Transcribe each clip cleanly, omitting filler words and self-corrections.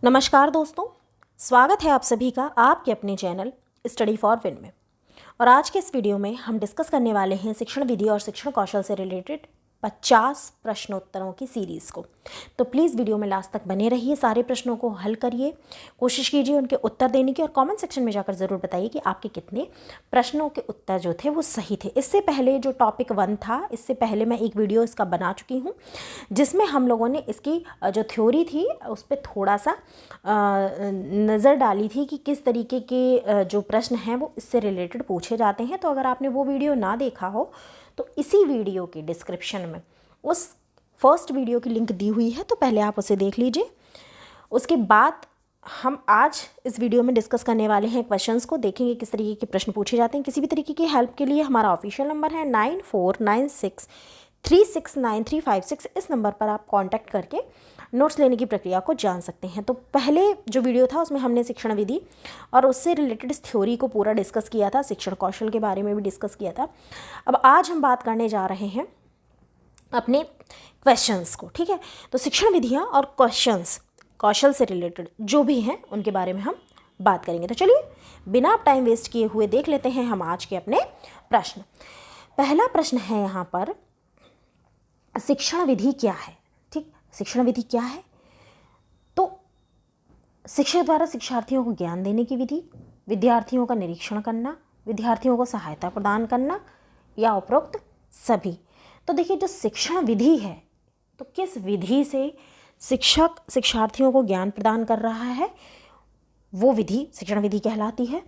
नमस्कार दोस्तों, स्वागत है आप सभी का आपके अपने चैनल स्टडी फॉर विन में। और आज के इस वीडियो में हम डिस्कस करने वाले हैं शिक्षण विधि और शिक्षण कौशल से रिलेटेड 50 प्रश्नोत्तरों की सीरीज़ को। तो प्लीज़ वीडियो में लास्ट तक बने रहिए, सारे प्रश्नों को हल करिए, कोशिश कीजिए उनके उत्तर देने की और कमेंट सेक्शन में जाकर ज़रूर बताइए कि आपके कितने प्रश्नों के उत्तर जो थे वो सही थे। इससे पहले जो टॉपिक 1 था, इससे पहले मैं एक वीडियो इसका बना चुकी हूँ जिसमें हम लोगों ने इसकी जो थ्योरी थी उस पर थोड़ा सा नज़र डाली थी कि किस तरीके के जो प्रश्न हैं वो इससे रिलेटेड पूछे जाते हैं। तो अगर आपने वो वीडियो ना देखा हो तो इसी वीडियो के डिस्क्रिप्शन में उस फर्स्ट वीडियो की लिंक दी हुई है, तो पहले आप उसे देख लीजिए। उसके बाद हम आज इस वीडियो में डिस्कस करने वाले हैं क्वेश्चंस को, देखेंगे किस तरीके के प्रश्न पूछे जाते हैं। किसी भी तरीके की हेल्प के लिए हमारा ऑफिशियल नंबर है 9496369356। इस नंबर पर आप कांटेक्ट करके नोट्स लेने की प्रक्रिया को जान सकते हैं। तो पहले जो वीडियो था उसमें हमने शिक्षण विधि और उससे रिलेटेड इस थ्योरी को पूरा डिस्कस किया था, शिक्षण कौशल के बारे में भी डिस्कस किया था। अब आज हम बात करने जा रहे हैं अपने क्वेश्चंस को, ठीक है। तो शिक्षण विधियाँ और क्वेश्चंस कौशल से रिलेटेड जो भी हैं उनके बारे में हम बात करेंगे। तो चलिए बिना टाइम वेस्ट किए हुए देख लेते हैं हम आज के अपने प्रश्न। पहला प्रश्न है यहाँ पर, शिक्षण विधि क्या है? ठीक, शिक्षण विधि क्या है? तो शिक्षक द्वारा शिक्षार्थियों को ज्ञान देने की विधि, विद्यार्थियों का निरीक्षण करना, विद्यार्थियों को सहायता प्रदान करना, या उपरोक्त सभी। तो देखिए, जो शिक्षण विधि है तो किस विधि से शिक्षक शिक्षार्थियों को ज्ञान प्रदान कर रहा है वो विधि शिक्षण विधि कहलाती है।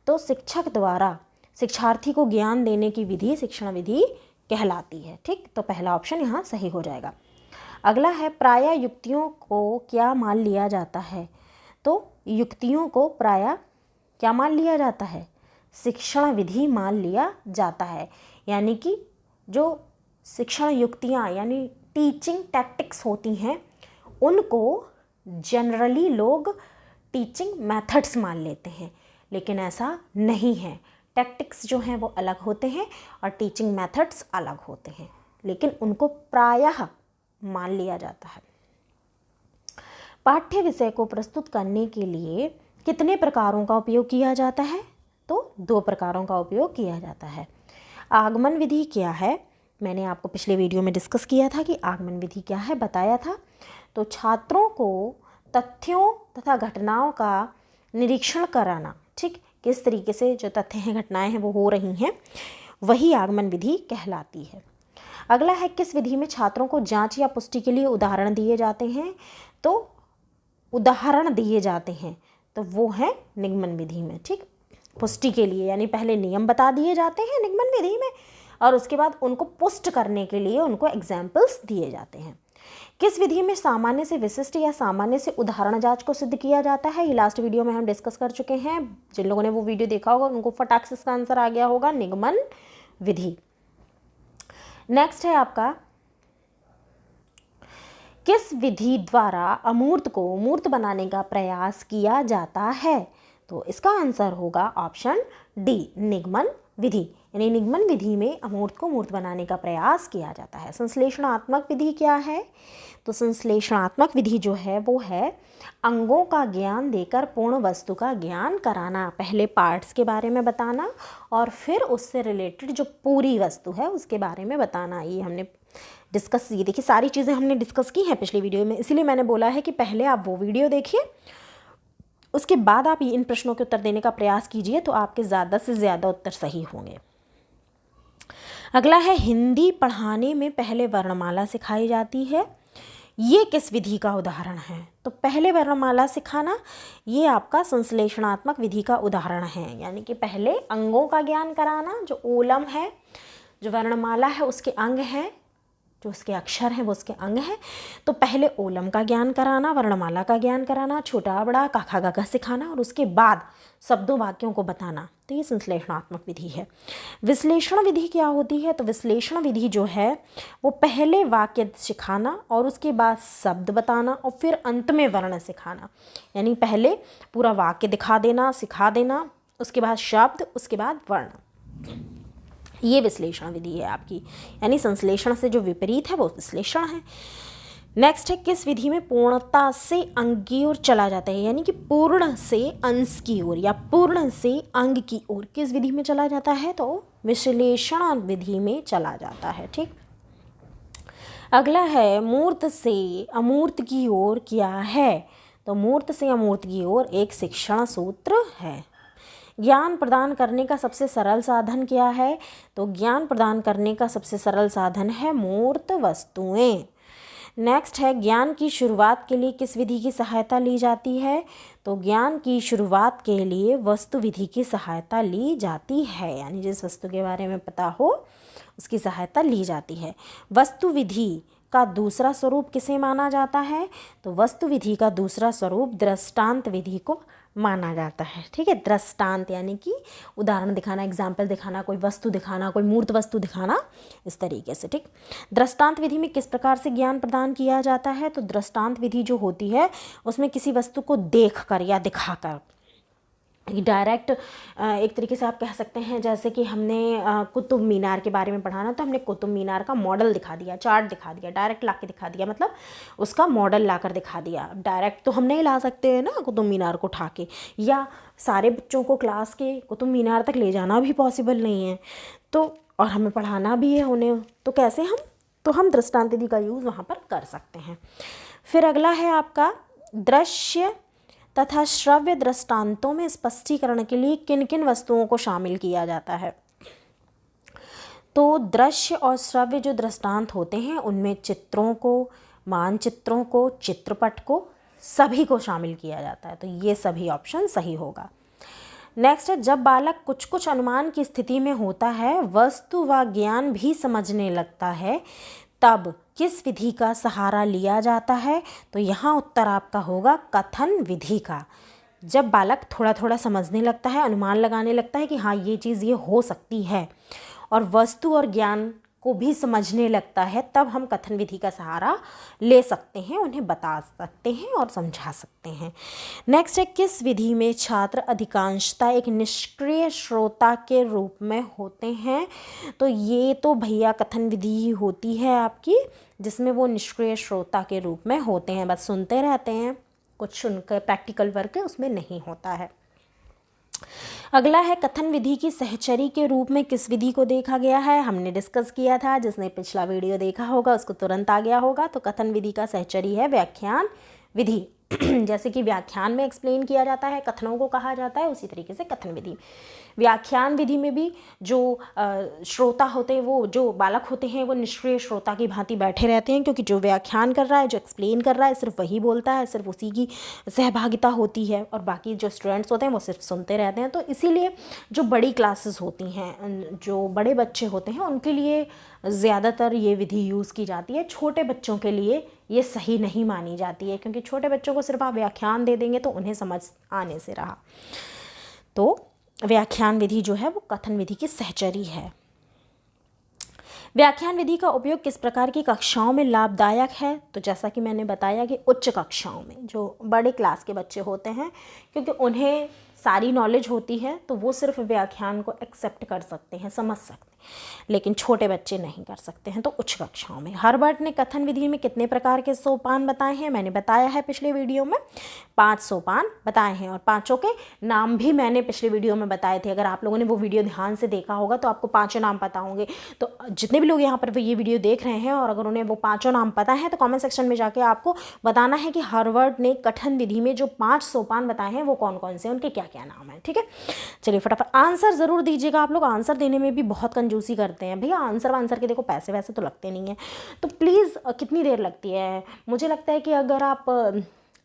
तो शिक्षक द्वारा शिक्षार्थी को ज्ञान देने की विधि शिक्षण विधि कहलाती है। ठीक, तो पहला ऑप्शन यहाँ सही हो जाएगा। अगला है, प्रायः युक्तियों को क्या मान लिया जाता है? तो युक्तियों को प्रायः क्या मान लिया जाता है? शिक्षण विधि मान लिया जाता है। यानी कि जो शिक्षण युक्तियाँ यानी टीचिंग टैक्टिक्स होती हैं उनको जनरली लोग टीचिंग मेथड्स मान लेते हैं, लेकिन ऐसा नहीं है। टैक्टिक्स जो हैं वो अलग होते हैं और टीचिंग मेथड्स अलग होते हैं, लेकिन उनको प्रायः मान लिया जाता है। पाठ्य विषय को प्रस्तुत करने के लिए कितने प्रकारों का उपयोग किया जाता है? तो 2 प्रकारों का उपयोग किया जाता है। आगमन विधि क्या है? मैंने आपको पिछले वीडियो में डिस्कस किया था कि आगमन विधि क्या है, बताया था। तो छात्रों को तथ्यों तथा घटनाओं का निरीक्षण कराना, ठीक, किस तरीके से जो तथ्य हैं घटनाएं हैं वो हो रही हैं, वही आगमन विधि कहलाती है। अगला है, किस विधि में छात्रों को जांच या पुष्टि के लिए उदाहरण दिए जाते हैं? तो उदाहरण दिए जाते हैं तो वो है निगमन विधि में। ठीक, पुष्टि के लिए यानी पहले नियम बता दिए जाते हैं निगमन विधि में और उसके बाद उनको पुष्ट करने के लिए उनको एग्जाम्पल्स दिए जाते हैं। किस विधि में सामान्य से विशिष्ट या सामान्य से उदाहरण जांच को सिद्ध किया जाता है? ये लास्ट वीडियो में हम डिस्कस कर चुके हैं। जिन लोगों ने वो वीडियो देखा होगा उनको फटाक से इसका आंसर आ गया होगा, निगमन विधि। नेक्स्ट है आपका, किस विधि द्वारा अमूर्त को मूर्त बनाने का प्रयास किया जाता है? तो इसका आंसर होगा ऑप्शन डी, निगमन विधि। यानी निगमन विधि में अमूर्त को मूर्त बनाने का प्रयास किया जाता है। संश्लेषणात्मक विधि क्या है? तो संश्लेषणात्मक विधि जो है वो है अंगों का ज्ञान देकर पूर्ण वस्तु का ज्ञान कराना। पहले पार्ट्स के बारे में बताना और फिर उससे रिलेटेड जो पूरी वस्तु है उसके बारे में बताना। ये हमने डिस्कस की, देखिए सारी चीज़ें हमने डिस्कस की हैं पिछली वीडियो में, इसीलिए मैंने बोला है कि पहले आप वो वीडियो देखिए, उसके बाद आप इन प्रश्नों के उत्तर देने का प्रयास कीजिए तो आपके ज़्यादा से ज़्यादा उत्तर सही होंगे। अगला है, हिंदी पढ़ाने में पहले वर्णमाला सिखाई जाती है, ये किस विधि का उदाहरण है? तो पहले वर्णमाला सिखाना ये आपका संश्लेषणात्मक विधि का उदाहरण है। यानी कि पहले अंगों का ज्ञान कराना, जो ओलम है, जो वर्णमाला है उसके अंग हैं, जो उसके अक्षर हैं वो उसके अंग हैं। तो पहले ओलम का ज्ञान कराना, वर्णमाला का ज्ञान कराना, छोटा बड़ा काखा गागा सिखाना और उसके बाद शब्दों वाक्यों को बताना। तो ये संश्लेषणात्मक विधि है। विश्लेषण विधि क्या होती है? तो विश्लेषण विधि जो है वो पहले वाक्य सिखाना और उसके बाद शब्द बताना और फिर अंत में वर्ण सिखाना। यानी पहले पूरा वाक्य दिखा देना, सिखा देना, उसके बाद शब्द, उसके बाद वर्ण। ये विश्लेषण विधि है आपकी। यानी संश्लेषण से जो विपरीत है वो विश्लेषण है। नेक्स्ट है किस विधि में पूर्णता से अंग की ओर चला जाता है, यानी कि पूर्ण से अंश की ओर या पूर्ण से अंग की ओर किस विधि में चला जाता है, तो विश्लेषण विधि में चला जाता है। ठीक, अगला है मूर्त से अमूर्त की ओर क्या है, तो मूर्त से अमूर्त की ओर एक शिक्षण सूत्र है। ज्ञान प्रदान करने का सबसे सरल साधन क्या है, तो ज्ञान प्रदान करने का सबसे सरल साधन है मूर्त वस्तुएं। नेक्स्ट है ज्ञान की शुरुआत के लिए किस विधि की सहायता ली जाती है, तो ज्ञान की शुरुआत के लिए वस्तु विधि की सहायता ली जाती है, यानी जिस वस्तु के बारे में पता हो उसकी सहायता ली जाती है। वस्तु विधि का दूसरा स्वरूप किसे माना जाता है, तो वस्तु विधि का दूसरा स्वरूप दृष्टांत विधि को माना जाता है। ठीक है, दृष्टांत यानी कि उदाहरण दिखाना, एग्जाम्पल दिखाना, कोई वस्तु दिखाना, कोई मूर्त वस्तु दिखाना, इस तरीके से। ठीक, दृष्टांत विधि में किस प्रकार से ज्ञान प्रदान किया जाता है, तो दृष्टांत विधि जो होती है उसमें किसी वस्तु को देखकर या दिखाकर, डायरेक्ट एक तरीके से आप कह सकते हैं, जैसे कि हमने कुतुब मीनार के बारे में पढ़ा ना, तो हमने कुतुब मीनार का मॉडल दिखा दिया, चार्ट दिखा दिया, डायरेक्ट ला के दिखा दिया, मतलब उसका मॉडल लाकर दिखा दिया। डायरेक्ट तो हम नहीं ला सकते हैं ना कुतुब मीनार को उठा के, या सारे बच्चों को क्लास के कुतुब मीनार तक ले जाना भी पॉसिबल नहीं है, तो और हमें पढ़ाना भी है उन्हें, तो कैसे हम दृष्टांत विधि का यूज़ वहाँ पर कर सकते हैं। फिर अगला है आपका दृश्य तथा श्रव्य दृष्टांतों में स्पष्टीकरण के लिए किन किन वस्तुओं को शामिल किया जाता है, तो दृश्य और श्रव्य जो दृष्टांत होते हैं उनमें चित्रों को, मानचित्रों को, चित्रपट को, सभी को शामिल किया जाता है, तो ये सभी ऑप्शन सही होगा। नेक्स्ट है जब बालक कुछ कुछ अनुमान की स्थिति में होता है, वस्तु व ज्ञान भी समझने लगता है, तब किस विधि का सहारा लिया जाता है, तो यहाँ उत्तर आपका होगा कथन विधि का। जब बालक थोड़ा थोड़ा समझने लगता है, अनुमान लगाने लगता है कि हाँ ये चीज़ ये हो सकती है, और वस्तु और ज्ञान को भी समझने लगता है, तब हम कथन विधि का सहारा ले सकते हैं, उन्हें बता सकते हैं और समझा सकते हैं। नेक्स्ट है किस विधि में छात्र अधिकांशतः एक निष्क्रिय श्रोता के रूप में होते हैं, तो ये तो भैया कथन विधि ही होती है आपकी, जिसमें वो निष्क्रिय श्रोता के रूप में होते हैं, बस सुनते रहते हैं, कुछ सुनकर प्रैक्टिकल वर्क उसमें नहीं होता है। अगला है कथन विधि की सहचरी के रूप में किस विधि को देखा गया है, हमने डिस्कस किया था, जिसने पिछला वीडियो देखा होगा उसको तुरंत आ गया होगा, तो कथन विधि का सहचरी है व्याख्यान विधि। जैसे कि व्याख्यान में एक्सप्लेन किया जाता है, कथनों को कहा जाता है, उसी तरीके से कथन विधि। व्याख्यान विधि में भी जो श्रोता होते हैं, वो जो बालक होते हैं, वो निष्क्रिय श्रोता की भांति बैठे रहते हैं, क्योंकि जो व्याख्यान कर रहा है, जो एक्सप्लेन कर रहा है, सिर्फ वही बोलता है, सिर्फ उसी की सहभागिता होती है, और बाकी जो स्टूडेंट्स होते हैं वो सिर्फ सुनते रहते हैं। तो इसीलिए जो बड़ी क्लासेस होती हैं, जो बड़े बच्चे होते हैं, उनके लिए ज़्यादातर ये विधि यूज़ की जाती है। छोटे बच्चों के लिए ये सही नहीं मानी जाती है, क्योंकि छोटे बच्चों को सिर्फ आप व्याख्यान दे देंगे तो उन्हें समझ आने से रहा। तो व्याख्यान विधि जो है वो कथन विधि की सहचरी है। व्याख्यान विधि का उपयोग किस प्रकार की कक्षाओं में लाभदायक है, तो जैसा कि मैंने बताया कि उच्च कक्षाओं में, जो बड़े क्लास के बच्चे होते हैं, क्योंकि उन्हें सारी नॉलेज होती है, तो वो सिर्फ व्याख्यान को एक्सेप्ट कर सकते हैं, समझ सकते हैं, लेकिन छोटे बच्चे नहीं कर सकते हैं, तो उच्च कक्षाओं में। हर्बर्ट ने कथन विधि में कितने प्रकार के सोपान बताए हैं, मैंने बताया है पिछले वीडियो में, 5 सोपान बताए हैं, और 5 के नाम भी मैंने पिछले वीडियो में बताए थे। अगर आप लोगों ने वो वीडियो ध्यान से देखा होगा तो आपको 5 नाम पता होंगे। तो जितने भी लोग यहाँ पर ये वीडियो देख रहे हैं और अगर उन्हें वो 5 नाम पता है, तो कॉमेंट सेक्शन में जाके आपको बताना है कि हर्बर्ट ने कथन विधि में जो 5 सोपान बताए हैं वो कौन कौन से, उनके क्या क्या नाम है। ठीक है, चलिए फटाफट आंसर ज़रूर दीजिएगा। आप लोग आंसर देने में भी बहुत कंजूसी करते हैं भैया, आंसर के देखो पैसे वैसे तो लगते नहीं हैं, तो प्लीज़ कितनी देर लगती है, मुझे लगता है कि अगर आप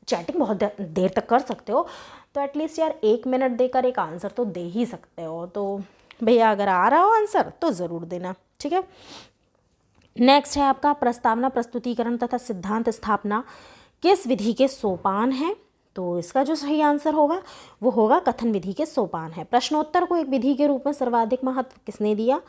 चैटिंग बहुत देर तक कर सकते हो तो एटलीस्ट यार 1 मिनट देकर एक आंसर तो दे ही सकते हो। तो भैया अगर आ रहा हो आंसर तो ज़रूर देना। ठीक है, नेक्स्ट है आपका प्रस्तावना, प्रस्तुतिकरण तथा सिद्धांत स्थापना किस विधि के सोपान हैं, तो इसका जो सही आंसर होगा वो होगा कथन विधि के सोपान है। प्रश्नोत्तर को एक विधि के रूप में सर्वाधिक महत्व किसने दिया,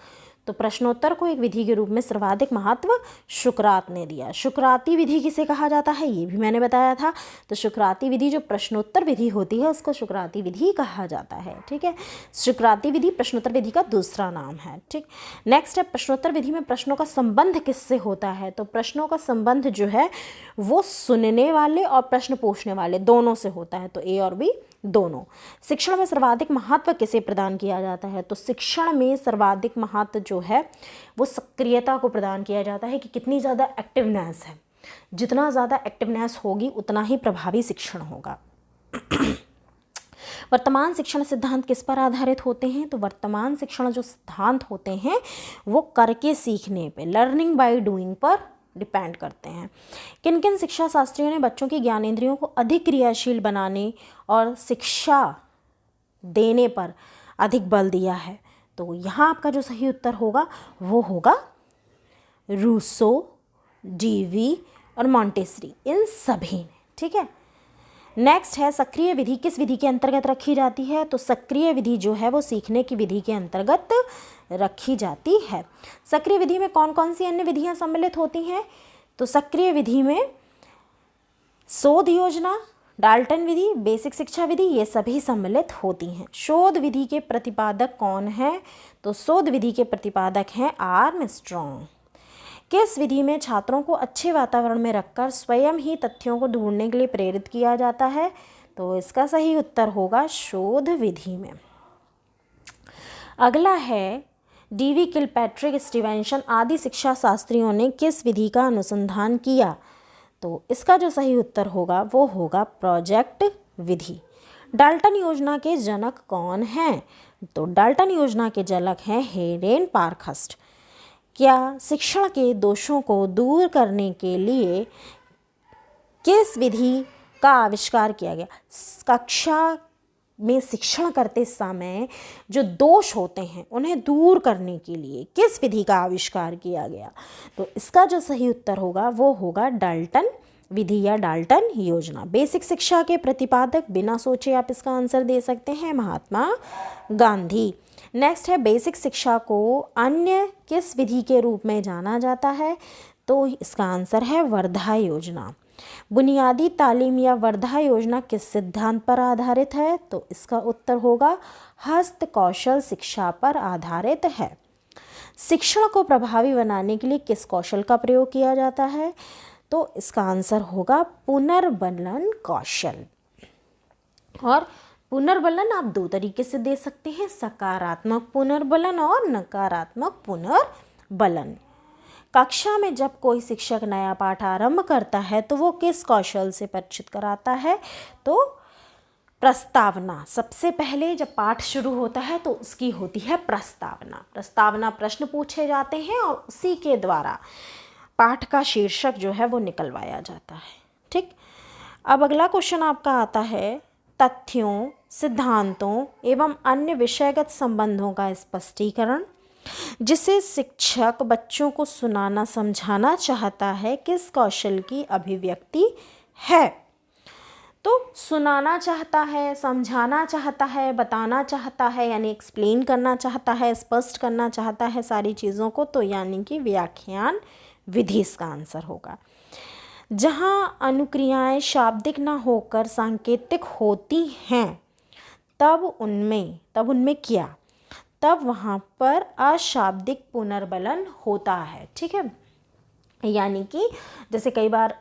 तो प्रश्नोत्तर को एक विधि के रूप में सर्वाधिक महत्व शुक्रात ने दिया। शुक्राती विधि किसे कहा जाता है ये भी मैंने बताया था। तो शुक्राती विधि जो प्रश्नोत्तर विधि होती है उसको शुक्राती विधि कहा जाता है। ठीक है, शुक्राती विधि प्रश्नोत्तर विधि का दूसरा नाम है। ठीक, नेक्स्ट है प्रश्नोत्तर विधि में प्रश्नों का संबंध किससे होता है। तो प्रश्नों का संबंध जो है वो सुनने वाले और प्रश्न पूछने वाले दोनों से होता है। तो ए और बी दोनों। शिक्षण में सर्वाधिक महत्व किसे प्रदान किया जाता है। तो शिक्षण में सर्वाधिक महत्व जो है वो सक्रियता को प्रदान किया जाता है कि कितनी ज़्यादा एक्टिवनेस है। जितना ज़्यादा एक्टिवनेस होगी उतना ही प्रभावी शिक्षण होगा। वर्तमान शिक्षण सिद्धांत किस पर आधारित होते हैं। तो वर्तमान शिक्षण जो सिद्धांत होते हैं वो करके सीखने पे, लर्निंग बाय डूइंग पर डिपेंड करते हैं। किन किन शिक्षा शास्त्रियों ने बच्चों की ज्ञानेंद्रियों को अधिक क्रियाशील बनाने और शिक्षा देने पर अधिक बल दिया है। तो यहाँ आपका जो सही उत्तर होगा वो होगा रूसो, डीवी और मॉन्टेसरी, इन सभी ने। ठीक है, नेक्स्ट है सक्रिय विधि किस विधि के अंतर्गत रखी जाती है। तो सक्रिय विधि जो है वो सीखने की विधि के अंतर्गत रखी जाती है। सक्रिय विधि में कौन कौन सी अन्य विधियां सम्मिलित होती हैं। तो सक्रिय विधि में शोध योजना, डाल्टन विधि, बेसिक शिक्षा विधि, ये सभी सम्मिलित होती हैं। शोध विधि के प्रतिपादक कौन है। तो शोध विधि के प्रतिपादक हैं आर्मस्ट्रॉन्ग। किस विधि में छात्रों को अच्छे वातावरण में रखकर स्वयं ही तथ्यों को ढूंढने के लिए प्रेरित किया जाता है। तो इसका सही उत्तर होगा शोध विधि में। अगला है डीवी किलपैट्रिक, स्टीवेंसन आदि शिक्षा शास्त्रियों ने किस विधि का अनुसंधान किया। तो इसका जो सही उत्तर होगा वो होगा प्रोजेक्ट विधि। डाल्टन योजना के जनक कौन हैं। तो डाल्टन योजना के जनक हैं हेरेन पार्खस्ट। क्या शिक्षण के दोषों को दूर करने के लिए किस विधि का आविष्कार किया गया। कक्षा में शिक्षण करते समय जो दोष होते हैं उन्हें दूर करने के लिए किस विधि का आविष्कार किया गया। तो इसका जो सही उत्तर होगा वो होगा डाल्टन विधि या डाल्टन योजना। बेसिक शिक्षा के प्रतिपादक बिना सोचे आप इसका आंसर दे सकते हैं महात्मा गांधी। नेक्स्ट है बेसिक शिक्षा को अन्य किस विधि के रूप में जाना जाता है। तो इसका आंसर है वर्धा योजना। बुनियादी तालीम या वर्धा योजना किस सिद्धांत पर आधारित है। तो इसका उत्तर होगा हस्त कौशल शिक्षा पर आधारित है। शिक्षण को प्रभावी बनाने के लिए किस कौशल का प्रयोग किया जाता है। तो इसका आंसर होगा पुनर्बलन कौशल। और पुनर्बलन आप दो तरीके से दे सकते हैं, सकारात्मक पुनर्बलन और नकारात्मक पुनर्बलन। कक्षा में जब कोई शिक्षक नया पाठ आरंभ करता है तो वो किस कौशल से परिचित कराता है। तो प्रस्तावना। सबसे पहले जब पाठ शुरू होता है तो उसकी होती है प्रस्तावना। प्रस्तावना प्रश्न पूछे जाते हैं और उसी के द्वारा पाठ का शीर्षक जो है वो निकलवाया जाता है। ठीक, अब अगला क्वेश्चन आपका आता है तथ्यों, सिद्धांतों एवं अन्य विषयगत संबंधों का स्पष्टीकरण जिसे शिक्षक बच्चों को सुनाना समझाना चाहता है किस कौशल की अभिव्यक्ति है। तो सुनाना चाहता है, समझाना चाहता है, बताना चाहता है, यानी एक्सप्लेन करना चाहता है, स्पष्ट करना चाहता है सारी चीज़ों को, तो यानी कि व्याख्यान विधि इसका आंसर होगा। जहाँ अनुक्रियाएं शाब्दिक ना होकर सांकेतिक होती हैं तब उनमें क्या, तब वहाँ पर अशाब्दिक पुनर्बलन होता है। ठीक है, यानी कि जैसे कई बार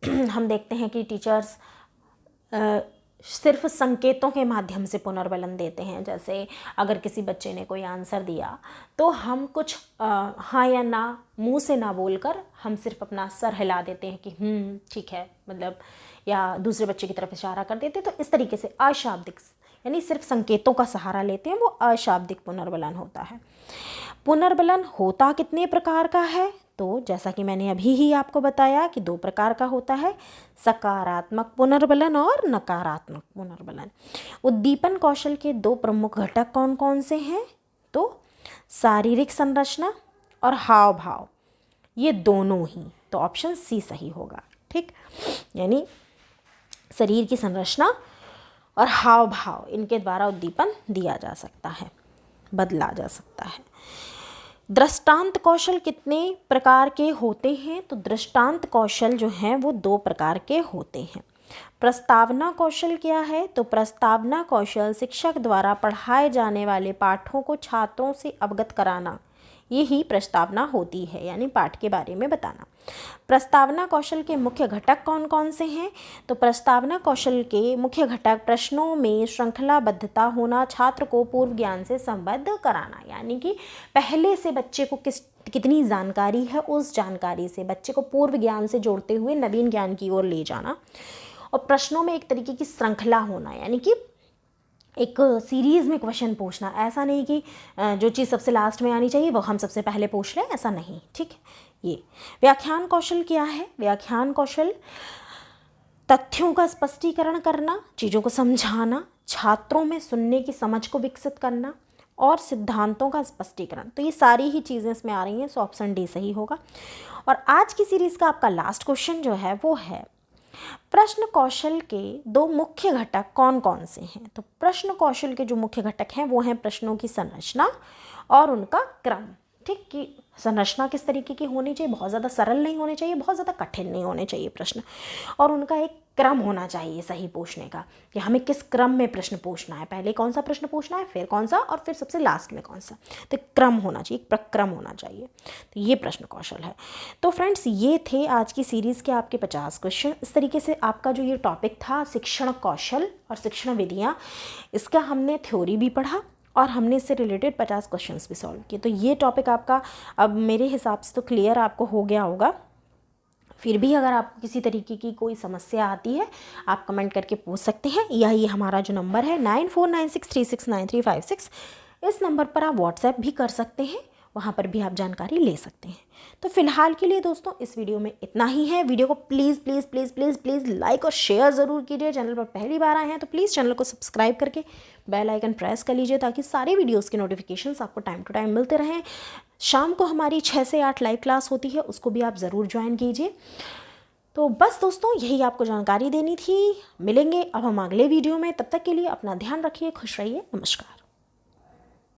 हम देखते हैं कि टीचर्स सिर्फ संकेतों के माध्यम से पुनर्बलन देते हैं। जैसे अगर किसी बच्चे ने कोई आंसर दिया तो हम कुछ हाँ या ना मुंह से ना बोलकर हम सिर्फ अपना सर हिला देते हैं कि ठीक है, मतलब, या दूसरे बच्चे की तरफ इशारा कर देते हैं। तो इस तरीके से अशाब्दिक यानी सिर्फ संकेतों का सहारा लेते हैं, वो अशाब्दिक पुनर्बलन होता है। पुनर्बलन होता कितने प्रकार का है। तो जैसा कि मैंने अभी ही आपको बताया कि दो प्रकार का होता है, सकारात्मक पुनर्बलन और नकारात्मक पुनर्बलन। उद्दीपन कौशल के दो प्रमुख घटक कौन कौन से हैं। तो शारीरिक संरचना और हाव भाव, ये दोनों ही। तो ऑप्शन सी सही होगा। ठीक, यानी शरीर की संरचना और हाव भाव, इनके द्वारा उद्दीपन दिया जा सकता है, बदला जा सकता है। दृष्टांत कौशल कितने प्रकार के होते हैं? तो दृष्टांत कौशल जो हैं वो 2 प्रकार के होते हैं। प्रस्तावना कौशल क्या है? तो प्रस्तावना कौशल शिक्षक द्वारा पढ़ाए जाने वाले पाठों को छात्रों से अवगत कराना, ये ही प्रस्तावना होती है, यानी पाठ के बारे में बताना। प्रस्तावना कौशल के मुख्य घटक कौन कौन से हैं? तो प्रस्तावना कौशल के मुख्य घटक प्रश्नों में श्रृंखलाबद्धता होना, छात्र को पूर्व ज्ञान से संबद्ध कराना, यानी कि पहले से बच्चे को कितनी जानकारी है, उस जानकारी से बच्चे को पूर्व ज्ञान से जोड़ते हुए नवीन ज्ञान की ओर ले जाना। और प्रश्नों में एक तरीके की श्रृंखला होना, यानी कि एक सीरीज़ में क्वेश्चन पूछना, ऐसा नहीं कि जो चीज़ सबसे लास्ट में आनी चाहिए वो हम सबसे पहले पूछ लें, ऐसा नहीं, ठीक है। ये व्याख्यान कौशल क्या है? व्याख्यान कौशल तथ्यों का स्पष्टीकरण करना, चीज़ों को समझाना, छात्रों में सुनने की समझ को विकसित करना और सिद्धांतों का स्पष्टीकरण। तो ये सारी ही चीज़ें इसमें आ रही हैं, सो ऑप्शन डी सही होगा। और आज की सीरीज़ का आपका लास्ट क्वेश्चन जो है वो है, प्रश्न कौशल के 2 मुख्य घटक कौन कौन से हैं? तो प्रश्न कौशल के जो मुख्य घटक हैं वो हैं प्रश्नों की संरचना और उनका क्रम। ठीक, कि संरचना किस तरीके की होनी चाहिए, बहुत ज़्यादा सरल नहीं होने चाहिए, बहुत ज़्यादा कठिन नहीं होने चाहिए प्रश्न, और उनका एक क्रम होना चाहिए सही पूछने का, कि हमें किस क्रम में प्रश्न पूछना है, पहले कौन सा प्रश्न पूछना है, फिर कौन सा, और फिर सबसे लास्ट में कौन सा। तो क्रम होना चाहिए, एक प्रक्रम होना चाहिए। तो ये प्रश्न कौशल है। तो फ्रेंड्स, ये थे आज की सीरीज़ के आपके 50 क्वेश्चन। इस तरीके से आपका जो ये टॉपिक था शिक्षण कौशल और शिक्षण विधियाँ, इसका हमने थ्योरी भी पढ़ा और हमने इससे रिलेटेड 50 क्वेश्चंस भी सॉल्व किए। तो ये टॉपिक आपका अब मेरे हिसाब से तो क्लियर आपको हो गया होगा। फिर भी अगर आपको किसी तरीके की कोई समस्या आती है, आप कमेंट करके पूछ सकते हैं, या ये हमारा जो नंबर है 9496369356, इस नंबर पर आप व्हाट्सएप भी कर सकते हैं, वहाँ पर भी आप जानकारी ले सकते हैं। तो फिलहाल के लिए दोस्तों इस वीडियो में इतना ही है। वीडियो को please please please please please like और शेयर ज़रूर कीजिए। चैनल पर पहली बार आए हैं तो प्लीज़ चैनल को सब्सक्राइब करके बेल आइकन प्रेस कर लीजिए, ताकि सारे वीडियोज़ के नोटिफिकेशंस आपको टाइम टू टाइम मिलते रहें। शाम को हमारी 6 से 8 लाइव क्लास होती है, उसको भी आप ज़रूर ज्वाइन कीजिए। तो बस दोस्तों, यही आपको जानकारी देनी थी। मिलेंगे अब हम अगले वीडियो में, तब तक के लिए अपना ध्यान रखिए, खुश रहिए, नमस्कार।